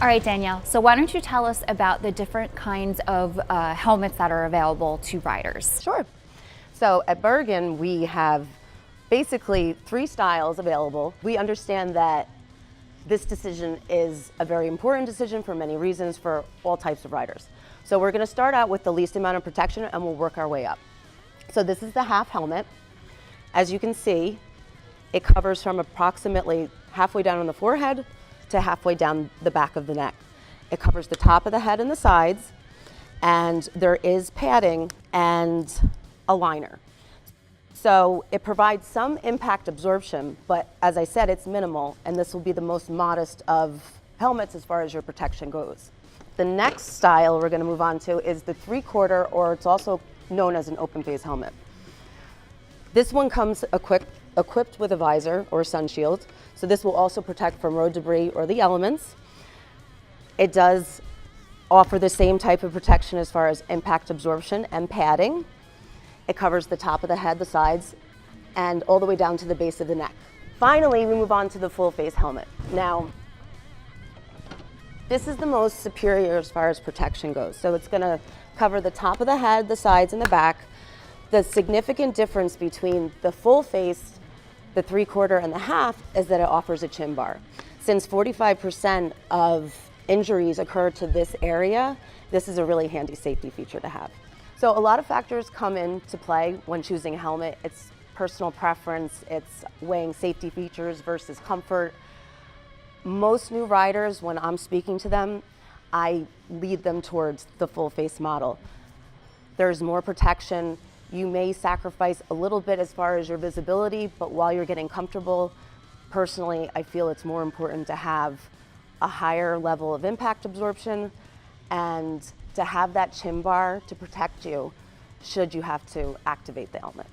All right, Danielle, so why don't you tell us about the different kinds of helmets that are available to riders? Sure. So at Bergen, we have basically 3 styles available. We understand that this decision is a very important decision for many reasons for all types of riders. So we're going to start out with the least amount of protection and we'll work our way up. So this is the half helmet. As you can see, it covers from approximately halfway down on the forehead to halfway down the back of the neck. It covers the top of the head and the sides, and there is padding and a liner. So it provides some impact absorption, but as I said, it's minimal, and this will be the most modest of helmets as far as your protection goes. The next style we're going to move on to is the 3/4, or it's also known as an open face helmet. This one comes equipped with a visor or sun shield, so this will also protect from road debris or the elements. It does offer the same type of protection as far as impact absorption and padding. It covers the top of the head, the sides, and all the way down to the base of the neck. Finally, we move on to the full face helmet. Now, this is the most superior as far as protection goes. So it's going to cover the top of the head, the sides, and the back. The significant difference between the full face, the 3/4, and the half is that it offers a chin bar. Since 45% of injuries occur to this area, this is a really handy safety feature to have. So a lot of factors come into play when choosing a helmet. It's personal preference, it's weighing safety features versus comfort. Most new riders, when I'm speaking to them, I lead them towards the full face model. There's more protection. You may sacrifice a little bit as far as your visibility, but while you're getting comfortable, personally, I feel it's more important to have a higher level of impact absorption and to have that chin bar to protect you should you have to activate the helmet.